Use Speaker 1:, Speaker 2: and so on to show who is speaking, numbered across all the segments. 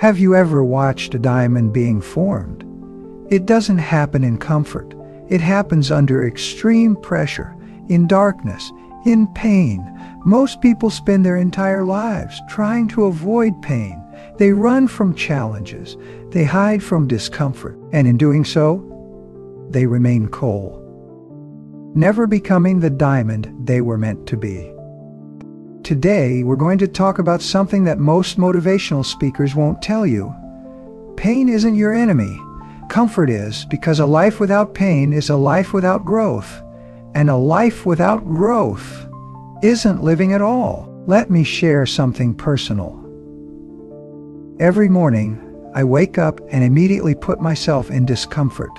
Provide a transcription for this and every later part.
Speaker 1: Have you ever watched a diamond being formed? It doesn't happen in comfort. It happens under extreme pressure, in darkness, in pain. Most people spend their entire lives trying to avoid pain. They run from challenges. They hide from discomfort. And in doing so, they remain coal, never becoming the diamond they were meant to be. Today, we're going to talk about something that most motivational speakers won't tell you. Pain isn't your enemy. Comfort is, because a life without pain is a life without growth. And a life without growth isn't living at all. Let me share something personal. Every morning, I wake up and immediately put myself in discomfort.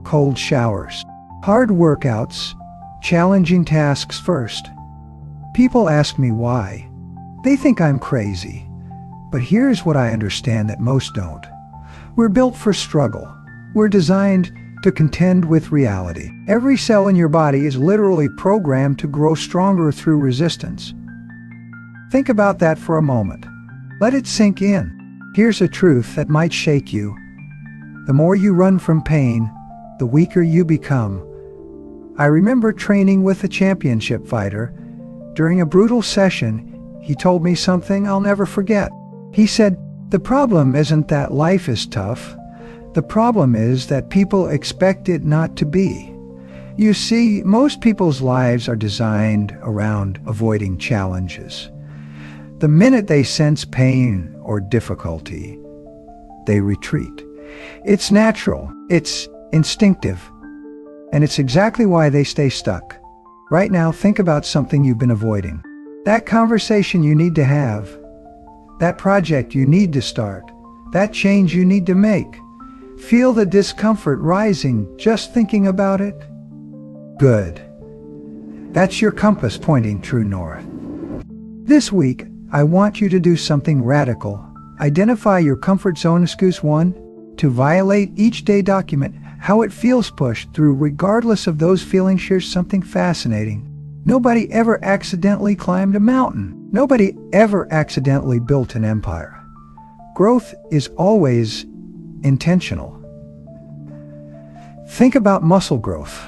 Speaker 1: Cold showers, hard workouts, challenging tasks first. People ask me why. They think I'm crazy. But here's what I understand that most don't. We're built for struggle. We're designed to contend with reality. Every cell in your body is literally programmed to grow stronger through resistance. Think about that for a moment. Let it sink in. Here's a truth that might shake you. The more you run from pain, the weaker you become. I remember training with a championship fighter. During a brutal session, he told me something I'll never forget. He said, "The problem isn't that life is tough. The problem is that people expect it not to be." You see, most people's lives are designed around avoiding challenges. The minute they sense pain or difficulty, they retreat. It's natural, it's instinctive, and it's exactly why they stay stuck. Right now, think about something you've been avoiding. That conversation you need to have. That project you need to start. That change you need to make. Feel the discomfort rising just thinking about it? Good. That's your compass pointing true north. This week, I want you to do something radical. Identify your comfort zone. Excuse 1. To violate each day, document how it feels pushed through regardless of those feelings. Here's something fascinating. Nobody ever accidentally climbed a mountain. Nobody ever accidentally built an empire. Growth is always intentional. Think about muscle growth.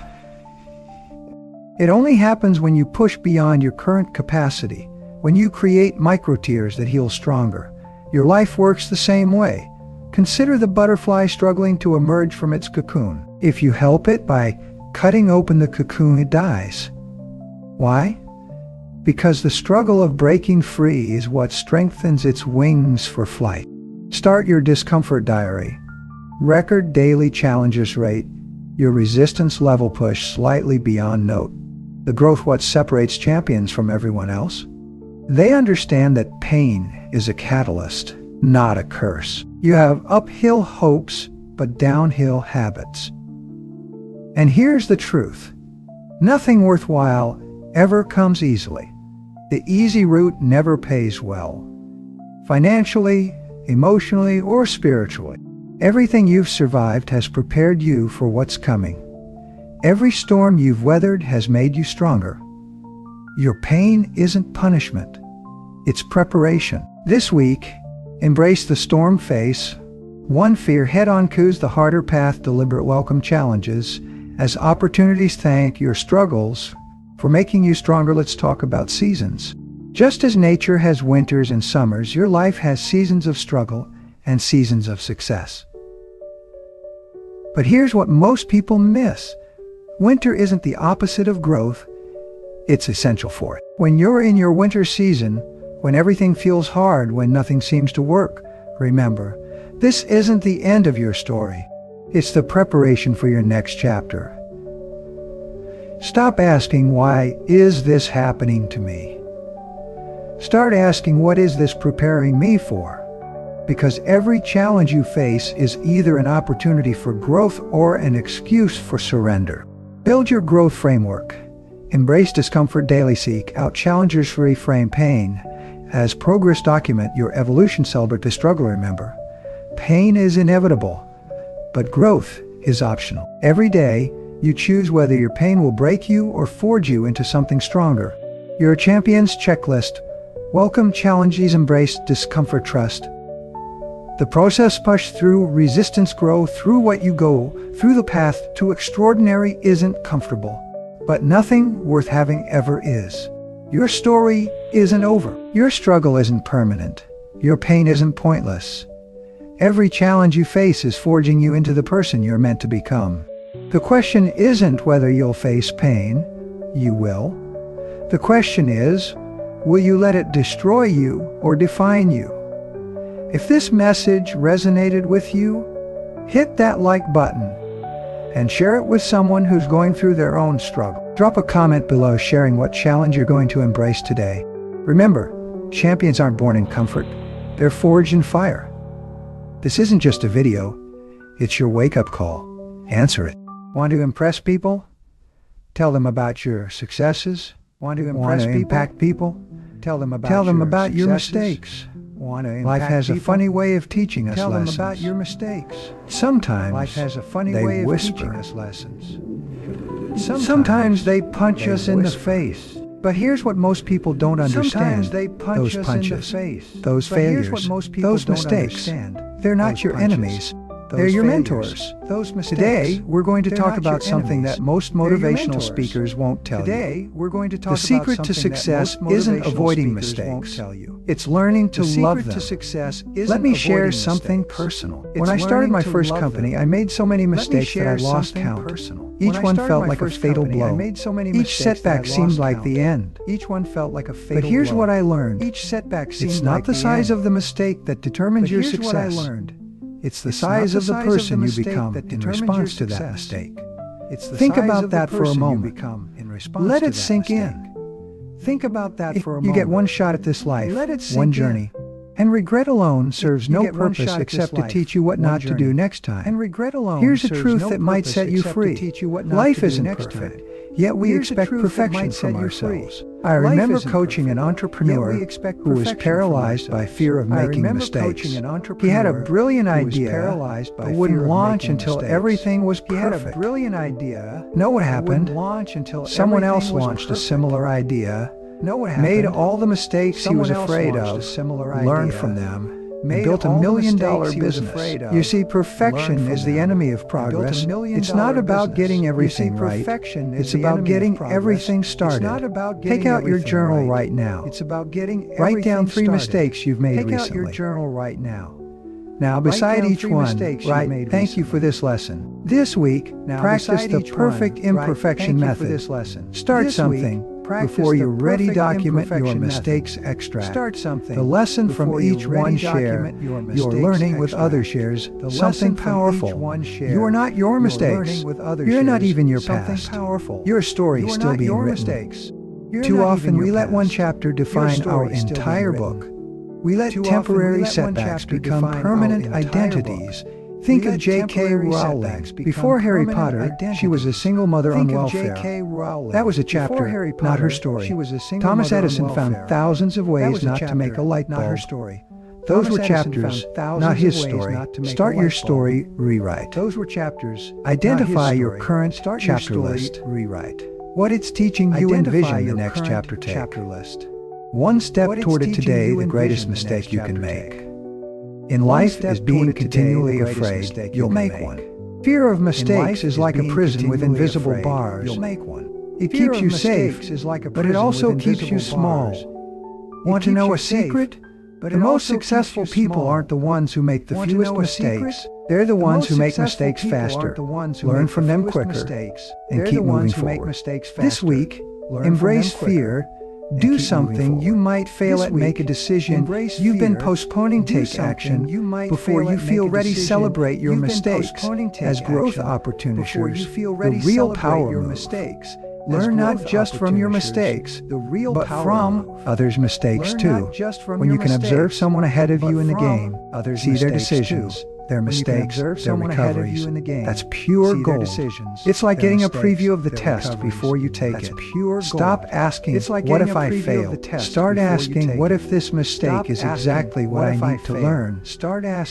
Speaker 1: It only happens when you push beyond your current capacity, when you create micro-tears that heal stronger. Your life works the same way. Consider the butterfly struggling to emerge from its cocoon. If you help it by cutting open the cocoon, it dies. Why? Because the struggle of breaking free is what strengthens its wings for flight. Start your discomfort diary. Record daily challenges rate. Your resistance level push slightly beyond note. The growth what separates champions from everyone else. They understand that pain is a catalyst, not a curse. You have uphill hopes, but downhill habits. And here's the truth. Nothing worthwhile ever comes easily. The easy route never pays well. Financially, emotionally, or spiritually. Everything you've survived has prepared you for what's coming. Every storm you've weathered has made you stronger. Your pain isn't punishment. It's preparation. This week, embrace the storm face. One fear head-on. Choose the harder path. Deliberate welcome challenges as opportunities. Thank your struggles for making you stronger. Let's talk about seasons. Just as nature has winters and summers, your life has seasons of struggle and seasons of success. But here's what most people miss. Winter isn't the opposite of growth. It's essential for it. When you're in your winter season, when everything feels hard, when nothing seems to work, remember, this isn't the end of your story. It's the preparation for your next chapter. Stop asking, why is this happening to me? Start asking, what is this preparing me for? Because every challenge you face is either an opportunity for growth or an excuse for surrender. Build your growth framework. Embrace discomfort daily. Seek out challenges. Reframe pain as progress. Document your evolution. Celebrate the struggle. Remember, pain is inevitable, but growth is optional. Every day, you choose whether your pain will break you or forge you into something stronger. Your champion's checklist. Welcome challenges. Embrace discomfort. Trust The process push through, resistance grow through what you go, through the path to extraordinary isn't comfortable. But nothing worth having ever is. Your story isn't over. Your struggle isn't permanent. Your pain isn't pointless. Every challenge you face is forging you into the person you're meant to become. The question isn't whether you'll face pain. You will. The question is, will you let it destroy you or define you? If this message resonated with you, hit that like button and share it with someone who's going through their own struggle. Drop a comment below sharing what challenge you're going to embrace today. Remember, champions aren't born in comfort. They're forged in fire. This isn't just a video. It's your wake-up call. Answer it. Want to impress people? Tell them about your successes. Want to impact people? Tell them about your mistakes. Life has a funny way of teaching us lessons. Tell them about your mistakes. Sometimes life has a funny way of teaching us lessons. Sometimes they punch us in the face. But here's what most people don't understand. Those punches, those failures, those mistakes, they're not your enemies. They're your mentors. Today, we're going to talk about something that most motivational speakers won't tell you. The secret to success isn't avoiding mistakes. It's learning to love them. Let me share something personal. When I started my first company, I made so many mistakes that I lost count. Each one felt like a fatal blow. Each setback seemed like the end. But here's what I learned. It's not the size of the mistake that determines your success. It's the size of the person you become in response to that mistake. Think about that for a moment. Let it sink in. Think about that for a moment. You get one shot at this life, one journey. And regret alone serves no purpose except to teach you what not to do next time. Here's a truth that might set you free. Life isn't perfect, yet we expect perfection from ourselves. I remember coaching an entrepreneur who was paralyzed by fear of making mistakes. He had a brilliant idea, but wouldn't launch until everything was perfect. Know what happened? Someone else launched a similar idea, made all the mistakes he was afraid of, learned from them, and built $1 million business. You see, perfection is the enemy of progress. It's not about getting everything right. It's about getting everything started. Take out your journal right now. Write down 3 mistakes you've made recently. Now, beside each one, write, "Thank you for this lesson." This week, practice the perfect imperfection method. Start something before you're ready. Document your mistakes extra. The lesson from each one share. Your learning with others shares something powerful. You are not your mistakes. You're not even your past. Your story is still being written. Too often we let one chapter define our entire book. We let temporary setbacks become permanent identities. Think of J.K. Rowling. Before Harry Potter, she was a single mother on welfare. That was a chapter, not her story. Thomas Edison found thousands of ways not to make a light bulb. Those were chapters, not his story. Start your story, rewrite. Identify your current chapter list. What it's teaching you, envision the next chapter take. One step toward it today, the greatest mistake you can make. In life is being continually afraid you'll make one. Fear of mistakes is like a prison with invisible bars. It keeps you safe, but it also keeps you small. Want to know a secret? The most successful people aren't the ones who make the fewest mistakes. They're the ones who make mistakes faster, learn from them quicker, and keep moving forward. This week, embrace fear. Do something you might fail at. Make a decision you've been postponing. Take action before you feel ready. Celebrate your mistakes as growth opportunities. The real power move. Learn not just from your mistakes, but from others' mistakes too. When you can observe someone ahead of you in the game, see their decisions, their mistakes, their recoveries, that's pure gold. It's like getting a preview of the test before you take it. Stop asking, what if I fail? Start asking, what if this mistake is exactly what I need to learn?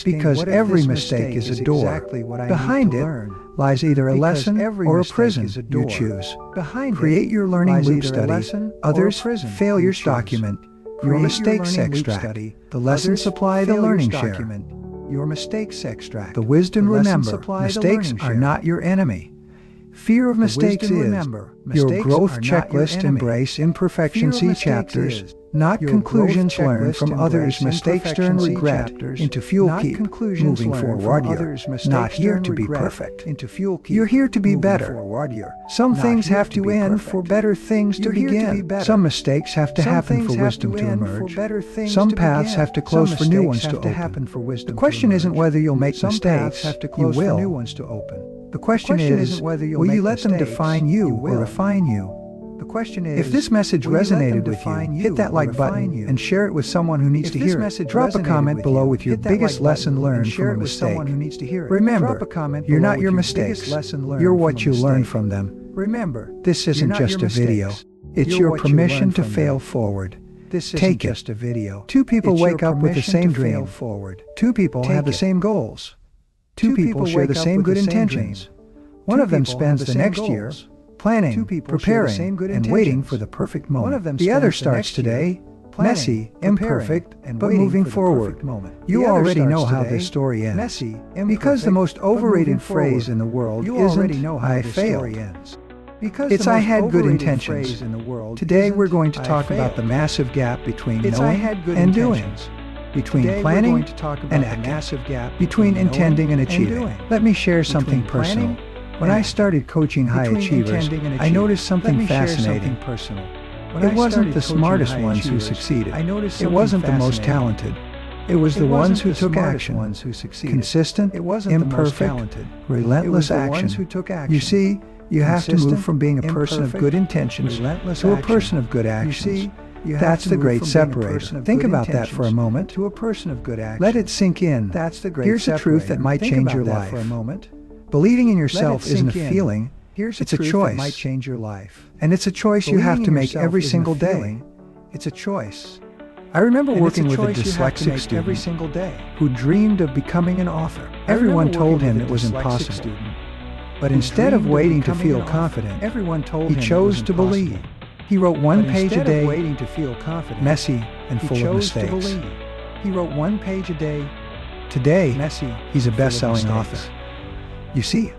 Speaker 1: Because every mistake is a door. Behind it lies either a lesson or a prison. You choose. Create your learning loop. Study others' failures. Document your mistakes. Extract the lesson. Supply the learning. Share Your mistakes extract the wisdom. Remember, mistakes are not your enemy. Fear of mistakes is your growth checklist. Embrace imperfection. See chapters, not conclusions. Learn from others' mistakes. Turn regret into fuel. Keep moving forward. You're not here to be perfect. You're here to be better. Some things have to end for better things to begin. Some mistakes have to happen for wisdom to emerge. Some paths have to close for new ones to open. The question isn't whether you'll make mistakes. You will. The question is, will you let them define you or refine you? The question is, if this message resonated with you, hit that like button and share it with someone who needs to hear it. Drop a comment below with your biggest lesson learned from a mistake. Remember, you're not your mistakes. You're what you learn from them. Remember, this isn't just a video. It's your permission to fail forward. Take it. Two people wake up with the same dream. Two people have the same goals. Two people share the same good intentions. One of them spends the next year planning, preparing, and waiting for the perfect moment. The other starts today, messy, imperfect, but moving forward. You already know how this story ends. Because the most overrated phrase in the world isn't "I failed." It's "I had good intentions." Today we're going to talk about the massive gap between knowing and doing. Between planning and acting, between intending and achieving. Let me share something personal. When I started coaching high achievers, I noticed something fascinating. It wasn't the smartest ones who succeeded. It wasn't the most talented. It was the ones who took action. Consistent, imperfect, relentless action. You see, you have to move from being a person of good intentions to a person of good actions. That's the great separator. Think about that for a moment. Let it sink in. Here's a truth that might change your life. Believing in yourself isn't a feeling, it's a choice. And it's a choice you have to make every single day. It's a choice. I remember working with a dyslexic student who dreamed of becoming an author. Everyone told him it was impossible. But instead of waiting to feel confident, he chose to believe. He wrote one page a day, messy and full of mistakes. He wrote one page a day. Today, he's a best-selling author. You see,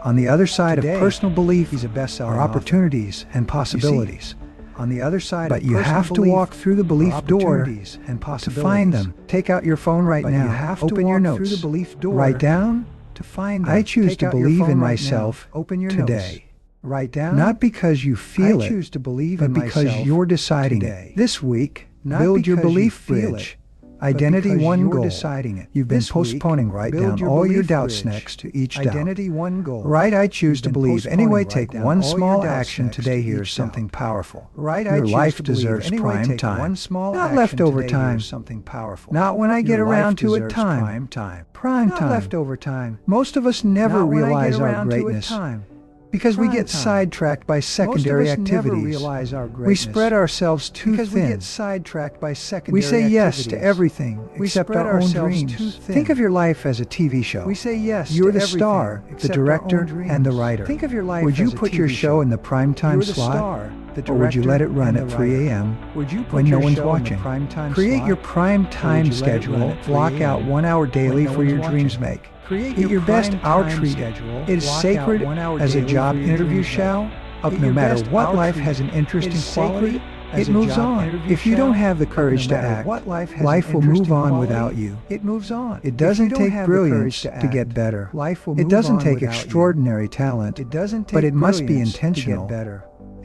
Speaker 1: on the other side of personal belief are opportunities and possibilities. But you have to walk through the belief door to find them. Take out your phone right now. Open your notes. Write down. I choose to believe in myself today. Not because you feel it, but because you're deciding it. This week, build your belief bridge. Identity one goal. You've been postponing. Write down all your doubts next to each doubt. Write "I choose to believe." Anyway, take one small action today. Here's something powerful. Your life deserves prime time, not leftover time. Not when I get around to it time. Prime time. Most of us never realize our greatness. Because we get sidetracked by secondary activities. We spread ourselves too thin. We say yes to everything except our own dreams. Think of your life as a TV show. You're the star, the director, and the writer. Would you put your show in the primetime slot? Or would you let it run at 3 a.m. when no one's watching? Create your prime time schedule. Block out 1 hour daily for your dreams. Eat your best hour treat. It is sacred as a job interview shall. No matter what, life has an interesting quality. It moves on. If you don't have the courage to act, life will move on without you. It doesn't take brilliance to get better. It doesn't take extraordinary talent, but it must be intentional.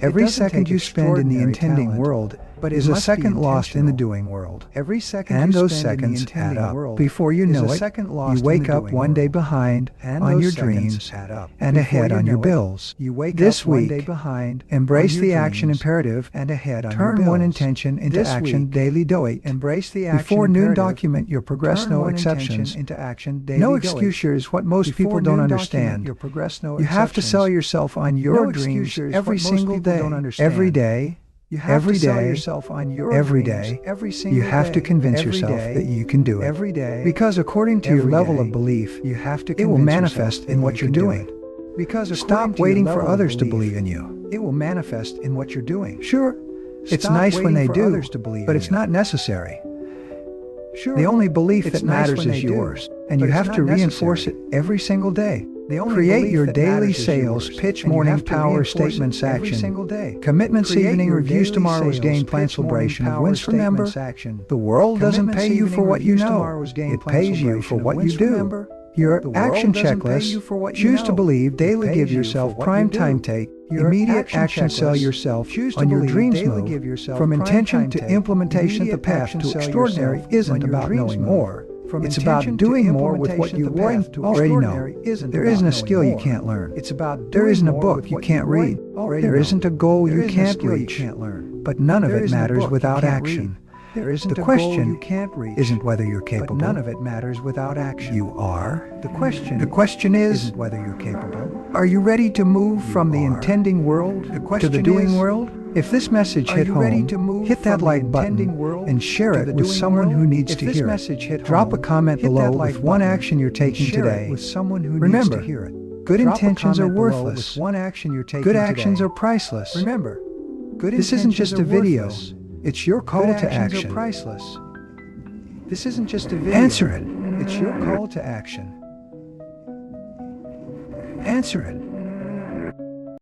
Speaker 1: Every second you spend in the intending world is a second lost in the doing world. And those seconds add up. Before you know it, you wake up one day behind on your dreams and ahead on your bills. This week, embrace the action imperative and turn one intention into action daily. Do it. Before noon, document your progress. No exceptions. No excuses. What most people don't understand. You have to sell yourself on your dreams every single day. Every day. Every day, you have to convince yourself that you can do it. Because according to your level of belief, it will manifest in what you're doing. Stop waiting for others to believe in you. It will manifest in what you're doing. Sure, it's nice when they do, but it's not necessary. The only belief that matters is yours. and you have to reinforce it every single day. Create your daily sales pitch, morning power statements, action commitments, evening reviews, tomorrow's game plan, celebration of wins. Remember, the world doesn't pay you for what you know, it pays you for what you do. Your action checklist: choose to believe daily, give yourself prime time, take immediate action, sell yourself on your dreams, move from intention to implementation. The path to extraordinary isn't about knowing more, it's about doing more with what you already know. There isn't a skill you can't learn. There isn't a book you can't read. There isn't a goal you can't reach. But none of it matters without action. The question isn't whether you're capable. None of it matters without action. You are. The question is whether you're capable. Are you ready to move from the intending world to the doing world? If this message hit home, hit that like button and share it with someone who needs to hear it. Drop a comment below with one action you're taking today. Remember, good intentions are worthless. Good actions are priceless. Remember, this isn't just a video. It's your call to action. This isn't just a video. Answer it. It's your call to action. Answer it.